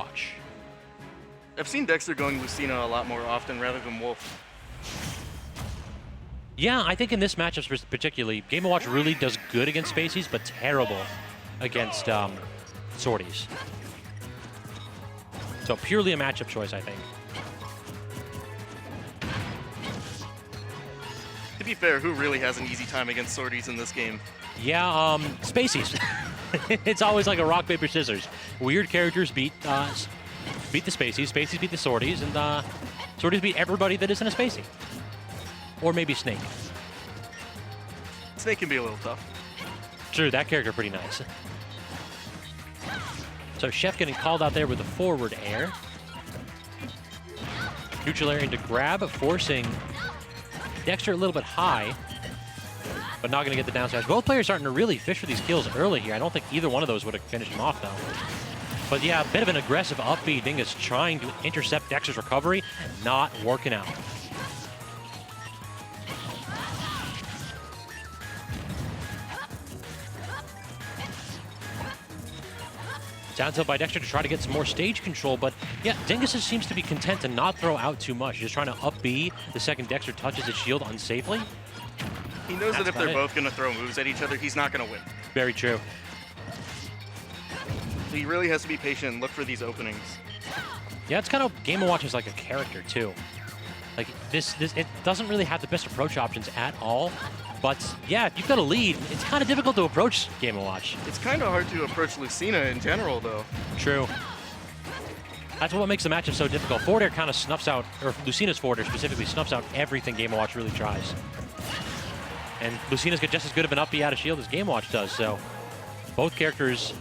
watch. I've seen Dexter going Lucina a lot more often rather than Wolf. Yeah, I think in this matchup particularly, Game & Watch really does good against Spaceys, but terrible against sorties. So purely a matchup choice, I think. To be fair, who really has an easy time against sorties in this game? Yeah, Spaceys. It's always like a rock, paper, scissors. Weird characters beat the Spaceys, Spaceys beat the sorties, and sorties beat everybody that isn't a Spacey. Or maybe Snake. Snake can be a little tough. True, that character pretty nice. So Chef getting called out there with a forward air. Neutral air into grab, forcing Dexter a little bit high, but not going to get the down smash. Both players starting to really fish for these kills early here. I don't think either one of those would have finished him off, though. But yeah, a bit of an aggressive upbeat. Dingus trying to intercept Dexter's recovery, not working out. Down tilt by Dexter to try to get some more stage control, but yeah, Dingus seems to be content to not throw out too much. Just trying to up B the second Dexter touches his shield unsafely. He knows that if they're both going to throw moves at each other, he's not going to win. Very true. So he really has to be patient and look for these openings. Yeah, it's kind of Game & Watch is like a character too. Like this, it doesn't really have the best approach options at all. But yeah, if you've got a lead, it's kind of difficult to approach Game & Watch. It's kind of hard to approach Lucina in general, though. True. That's what makes the matchup so difficult. Forward air kind of snuffs out, or Lucina's forward air specifically snuffs out everything Game & Watch really tries. And Lucina's got just as good of an up B out of shield as Game & Watch does, so both characters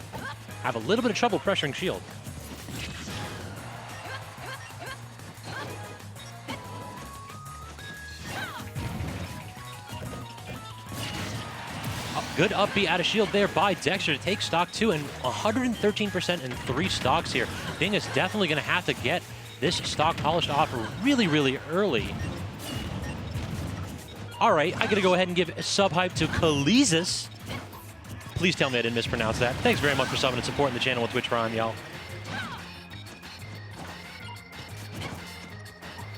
have a little bit of trouble pressuring shield. Good up B out of shield there by Dexter to take stock 2, and 113% in 3 stocks here. Dingus definitely going to have to get this stock polished off really, really early. All right, I got to go ahead and give sub hype to Kalizis. Please tell me I didn't mispronounce that. Thanks very much for subbing and supporting the channel with Twitch Prime, y'all.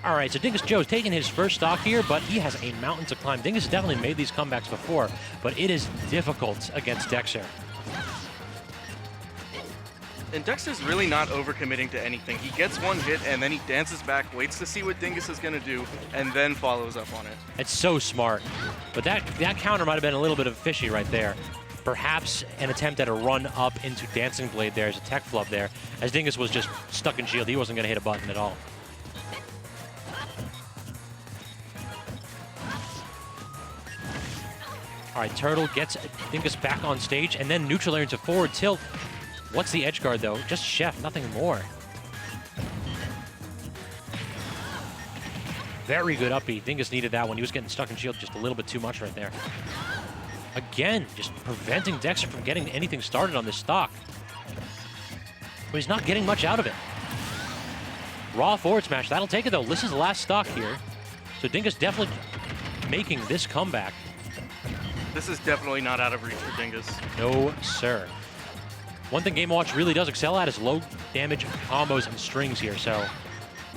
All right, so Dingus Joe's taking his first stock here, but he has a mountain to climb. Dingus has definitely made these comebacks before, but it is difficult against Dexter. And Dexter's really not overcommitting to anything. He gets one hit, and then he dances back, waits to see what Dingus is going to do, and then follows up on it. It's so smart. But that counter might have been a little bit of fishy right there. Perhaps an attempt at a run up into Dancing Blade there as a tech flub there, as Dingus was just stuck in shield. He wasn't going to hit a button at all. All right, Turtle gets Dingus back on stage, and then neutral air into forward tilt. What's the edge guard, though? Just Chef, nothing more. Very good up B. Dingus needed that one. He was getting stuck in shield just a little bit too much right there. Again, just preventing Dexter from getting anything started on this stock. But he's not getting much out of it. Raw forward smash. That'll take it, though. This is the last stock here. So Dingus definitely making this comeback. This is definitely not out of reach for Dingus. No, sir. One thing Game & Watch really does excel at is low damage combos and strings here. So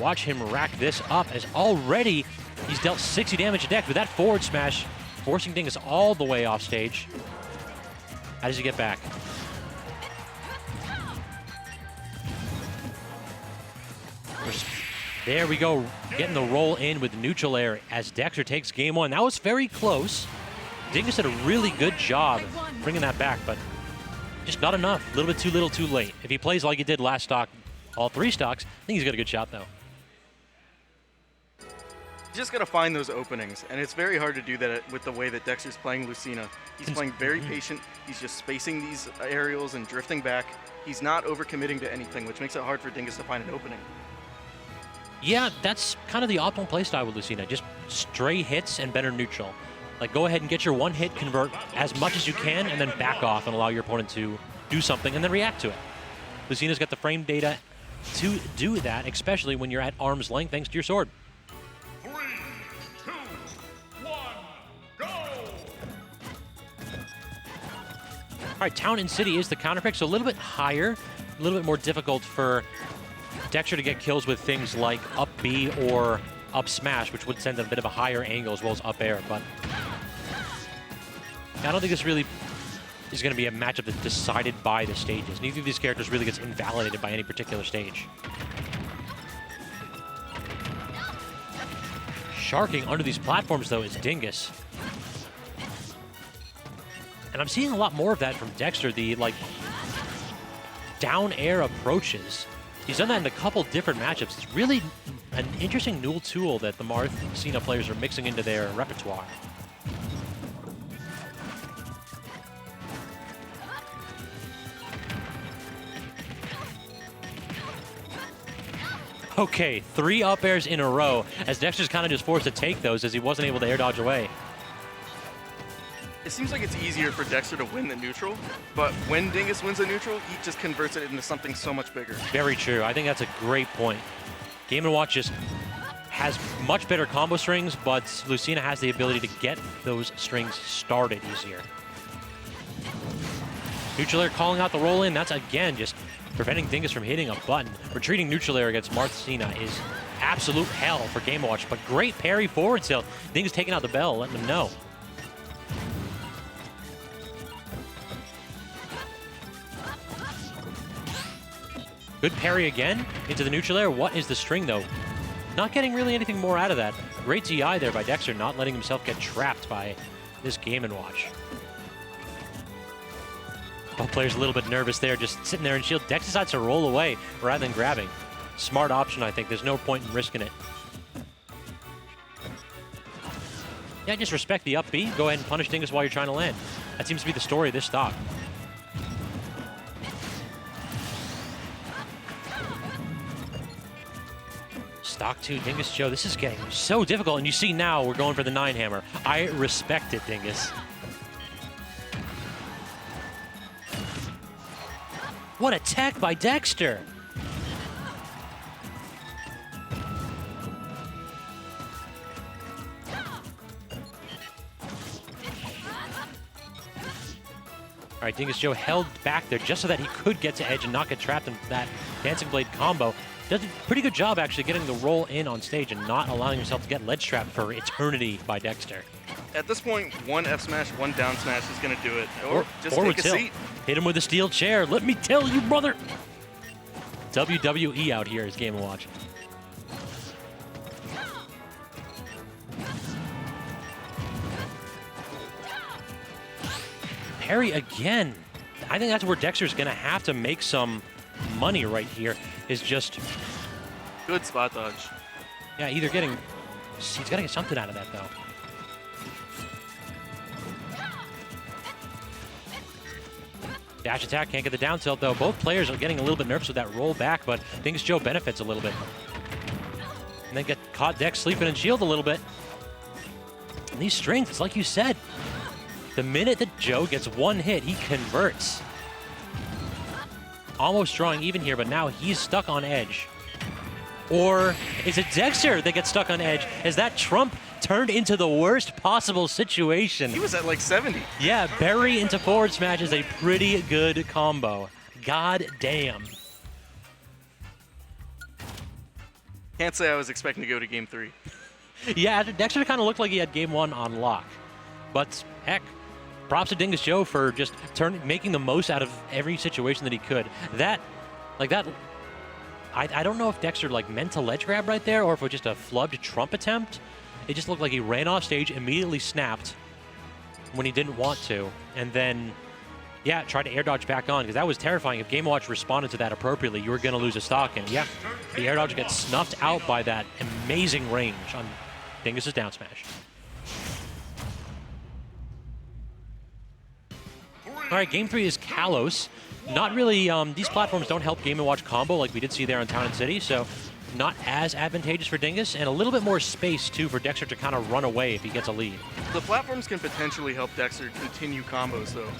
watch him rack this up, as already he's dealt 60 damage to Dex with that forward smash, forcing Dingus all the way off stage. How does he get back? There we go, getting the roll in with neutral air as Dexter takes game 1. That was very close. Dingus did a really good job bringing that back, but just not enough. A little bit too little, too late. If he plays like he did last stock, all 3 stocks, I think he's got a good shot, though. You just got to find those openings, and it's very hard to do that with the way that Dexter's playing Lucina. He's playing very patient. He's just spacing these aerials and drifting back. He's not overcommitting to anything, which makes it hard for Dingus to find an opening. Yeah, that's kind of the optimal playstyle with Lucina. Just stray hits and better neutral. Like, go ahead and get your one hit, convert as much as you can, and then back off and allow your opponent to do something and then react to it. Lucina's got the frame data to do that, especially when you're at arm's length thanks to your sword. 3, 2, 1, go! All right, Town and City is the counter pick, so a little bit higher little bit more difficult for Dexter to get kills with things like up B or up smash, which would send a bit of a higher angle as well as up air. But I don't think this really is going to be a matchup that's decided by the stages. Neither of these characters really gets invalidated by any particular stage. Sharking under these platforms, though, is Dingus. And I'm seeing a lot more of that from Dexter, the, like, down air approaches. He's done that in a couple different matchups. It's really an interesting new tool that the Lucina players are mixing into their repertoire. Okay, 3 up airs in a row, as Dexter's kind of just forced to take those as he wasn't able to air dodge away. It seems like it's easier for Dexter to win the neutral, but when Dingus wins a neutral, he just converts it into something so much bigger. Very true. I think that's a great point. Game & Watch just has much better combo strings, but Lucina has the ability to get those strings started easier. Neutral air calling out the roll in. That's, again, just preventing Dingus from hitting a button. Retreating neutral air against Lucina is absolute hell for Game & Watch, but great parry forward tilt. Dingus taking out the bell, letting them know. Good parry again into the neutral air. What is the string, though? Not getting really anything more out of that. Great DI there by Dexter, not letting himself get trapped by this Game & Watch. Both players a little bit nervous there, just sitting there in shield. Dex decides to roll away rather than grabbing. Smart option, I think. There's no point in risking it. Yeah, just respect the up B. Go ahead and punish Dingus while you're trying to land. That seems to be the story of this stock. Stock 2, Dingus Joe. This is getting so difficult, and you see now we're going for the 9 hammer. I respect it, Dingus. What a tech by Dexter! All right, Dingus Joe held back there just so that he could get to edge and not get trapped in that Dancing Blade combo. Does a pretty good job actually getting the roll in on stage and not allowing himself to get ledge trapped for eternity by Dexter. At this point, one F smash, one down smash is going to do it. Or just take a seat. Hit him with a steel chair. Let me tell you, brother. WWE out here is Game & Watch. Parry again. I think that's where Dexter's going to have to make some money right here, is just... Good spot dodge. Yeah, either getting... He's got to get something out of that, though. Dash attack, can't get the down tilt, though. Both players are getting a little bit nervous with that roll back, but Dingus Joe benefits a little bit. And then get caught Dex sleeping in shield a little bit. And these strings, it's like you said. The minute that Joe gets one hit, he converts. Almost drawing even here, but now he's stuck on edge. Or is it Dexter that gets stuck on edge? Has that trump turned into the worst possible situation? He was at like 70. Yeah, bury into forward smash is a pretty good combo. God damn. Can't say I was expecting to go to game 3. Yeah, Dexter kind of looked like he had game 1 on lock. But heck, props to Dingus Joe for just making the most out of every situation that he could. I don't know if Dexter meant to ledge grab right there or if it was just a flubbed trump attempt. It just looked like he ran off stage, immediately snapped when he didn't want to, and then, yeah, tried to air dodge back on, because that was terrifying. If Game & Watch responded to that appropriately, you were going to lose a stock, and yeah, the air dodge gets snuffed out by that amazing range on Dingus's down smash. All right, game 3 is Kalos. Not really, these platforms don't help Game & Watch combo like we did see there on Town and City, so not as advantageous for Dingus, and a little bit more space, too, for Dexter to kind of run away if he gets a lead. The platforms can potentially help Dexter continue combos, though.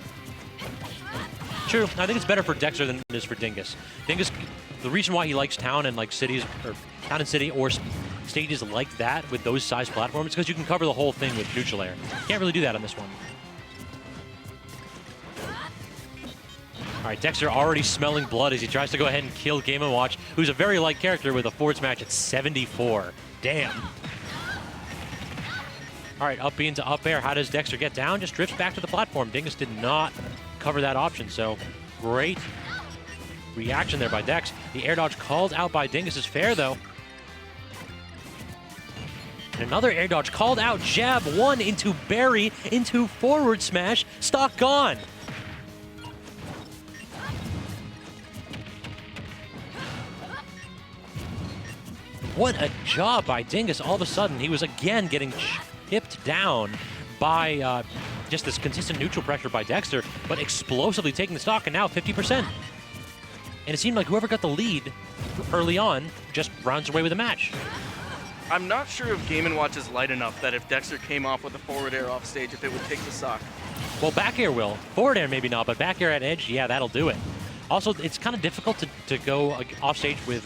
True. I think it's better for Dexter than it is for Dingus. Dingus, the reason why he likes Town and cities, or Town and City, or stages like that with those size platforms, is because you can cover the whole thing with neutral air. Can't really do that on this one. All All right, Dexter already smelling blood as he tries to go ahead and kill Game & Watch, who's a very light character with a forward smash at 74. Damn. All right, up B into up air. How does Dexter get down? Just drifts back to the platform. Dingus did not cover that option, so great reaction there by Dex. The air dodge called out by Dingus is fair, though. And another air dodge called out. Jab one into Barry into forward smash. Stock gone. What a job by Dingus. All of a sudden, he was again getting chipped down by just this consistent neutral pressure by Dexter, but explosively taking the stock, and now 50%. And it seemed like whoever got the lead early on just rounds away with the match. I'm not sure if Game & Watch is light enough that if Dexter came off with a forward air off stage, if it would take the stock. Well, back air will. Forward air maybe not, but back air at edge, yeah, that'll do it. Also, it's kind of difficult to go off stage with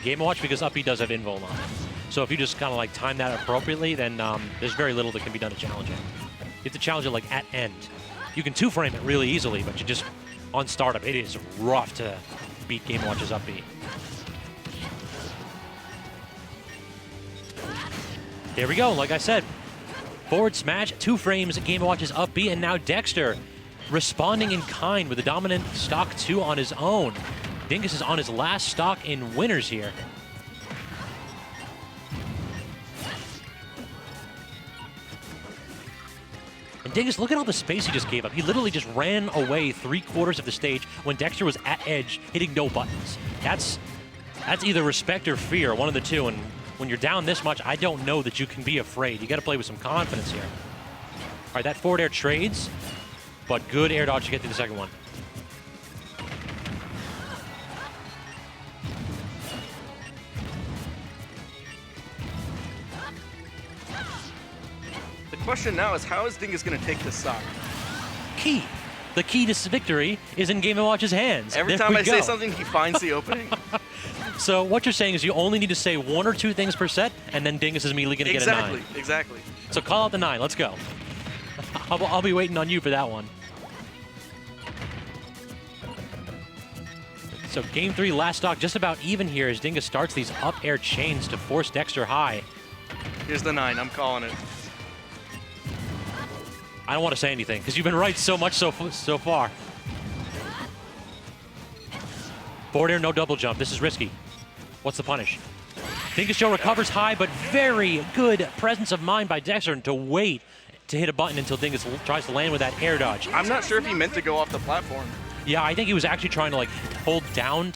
Game & Watch because up B does have invul on it. So if you just kind of like time that appropriately, then there's very little that can be done to challenge it. You have to challenge it like at end. You can two-frame it really easily, but you just, on startup, it is rough to beat Game & Watch's up B. There we go, like I said. Forward smash, 2 frames, Game & Watch's up B, and now Dexter responding in kind with a dominant stock 2 on his own. Dingus is on his last stock in winners here. And Dingus, look at all the space he just gave up. He literally just ran away 3/4 of the stage when Dexter was at edge, hitting no buttons. That's either respect or fear, one of the two. And when you're down this much, I don't know that you can be afraid. You got to play with some confidence here. All right, that forward air trades, but good air dodge to get to the second one. The question now is, how is Dingus going to take this stock? Key. The key to victory is in Game & Watch's hands. Every There time we I go. say something, he finds the opening. So what you're saying is you only need to say 1 or 2 things per set, and then Dingus is immediately going to get a 9. Exactly. So call out the 9. Let's go. I'll be waiting on you for that one. So game 3, last stock, just about even here as Dingus starts these up air chains to force Dexter high. Here's the 9. I'm calling it. I don't want to say anything because you've been right so much so far. Forward air, no double jump. This is risky. What's the punish? Dingus Joe recovers high, but very good presence of mind by Dexter to wait to hit a button until Dingus tries to land with that air dodge. I'm not sure if he meant to go off the platform. Yeah, I think he was actually trying to like hold down